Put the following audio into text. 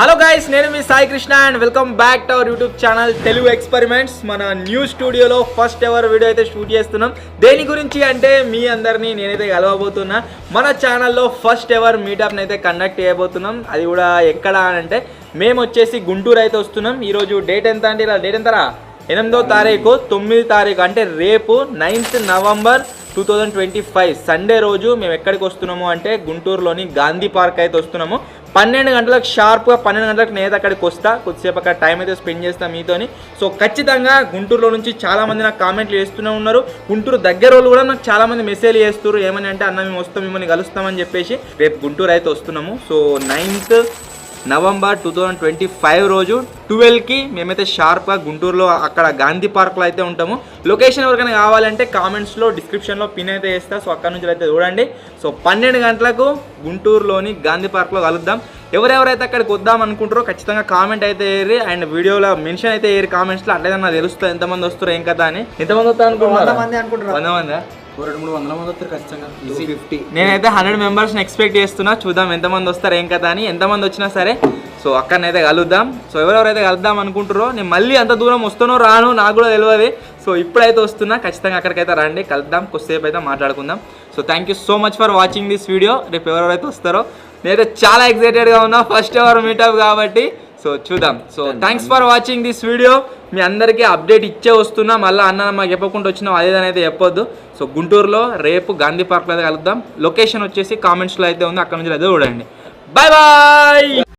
Hello guys, నేను మీ Sai Krishna and welcome back to our YouTube channel Telugu experiments. మన new స్టూడియోలో ఫస్ట్ ఎవర్ వీడియో అయితే షూట్ చేస్తున్నాం. దేని గురించి అంటే మీ అందరినీ నేనైతే కలవబోతున్నా. మన ఛానల్లో ఫస్ట్ ఎవర్ మీటప్ని అయితే కండక్ట్ చేయబోతున్నాం. అది కూడా ఎక్కడ అంటే మేము వచ్చేసి గుంటూరు అయితే వస్తున్నాం. ఈరోజు డేట్ ఎంత అంటే ఇలా డేట్ ఎంతరా 8వ తారీఖు 9వ తారీఖు అంటే రేపు 9th నవంబర్ 2025 సండే రోజు మేము ఎక్కడికి వస్తున్నాము అంటే గుంటూరులోని గాంధీ పార్క్ అయితే వస్తున్నాము. 12 గంటలకు షార్ప్గా 12 గంటలకు నేను అక్కడికి వస్తా. కొద్దిసేపు అక్కడ టైం అయితే స్పెండ్ చేస్తాను మీతోని. సో ఖచ్చితంగా గుంటూరులో నుంచి చాలామంది నాకు కామెంట్లు చేస్తూనే ఉన్నారు. గుంటూరు దగ్గర వాళ్ళు కూడా నాకు చాలామంది మెసేజ్ చేస్తారు. ఏమని అంటే అన్న మేము వస్తాం, మిమ్మల్ని కలుస్తామని చెప్పేసి. రేపు గుంటూరు అయితే వస్తున్నాము. సో 9th నవంబర్ 2025 రోజు 12కి మేమైతే షార్ప్గా గుంటూరులో అక్కడ గాంధీ పార్క్లో అయితే ఉంటాము. లొకేషన్ ఎవరికైనా కావాలంటే కామెంట్స్లో డిస్క్రిప్షన్లో పిన్ అయితే వేస్తా. సో అక్కడ నుంచి అయితే చూడండి. సో 12 గంటలకు గుంటూరులోని గాంధీ పార్క్లో కలుద్దాం. ఎవరెవరైతే అక్కడికి వద్దాం అనుకుంటారో ఖచ్చితంగా కామెంట్ అయితే వేయరు అండ్ వీడియోలో మెన్షన్ అయితే వేయరు కామెంట్స్లో. అట్లయితే నాకు తెలుస్తుంది ఎంతమంది వస్తారో ఏం కదా అని. ఎంతమంది వస్తారు అనుకుంటున్నారు? 100 మంది. 200-300 మంది వస్తారు ఖచ్చితంగా. 50. నేనైతే 100 మెంబర్స్ని ఎక్స్పెక్ట్ చేస్తున్నా. చూద్దాం ఎంతమంది వస్తారు ఏం కదా అని. ఎంతమంది వచ్చినా సరే సో అక్కడనైతే కలుద్దాం. సో ఎవరెవరైతే కలుద్దాం అనుకుంటారో నేను మళ్ళీ అంత దూరం వస్తానో రాను నాకు కూడా తెలియదు. సో ఇప్పుడైతే వస్తున్నా, ఖచ్చితంగా అక్కడికైతే రండి, కలుద్దాం, కొద్దిసేపు అయితే మాట్లాడుకుందాం. So thank you so much for watching this video. రేపు ఎవరెవరైతే వస్తారో నేనైతే చాలా ఎక్సైటెడ్గా ఉన్నా, ఫస్ట్ ఎవర్ మీటప్ కాబట్టి. సో చూద్దాం. So thanks for watching this video. మీ అందరికీ అప్డేట్ ఇచ్చే వస్తున్నా. మళ్ళీ అన్న మాకు చెప్పకుండా వచ్చినా అదేదని అయితే చెప్పొద్దు. సో గుంటూరులో రేపు గాంధీ పార్క్లో అయితే కలుద్దాం. లొకేషన్ వచ్చేసి కామెంట్స్లో అయితే ఉంది, అక్కడ నుంచి అయితే చూడండి. Bye bye.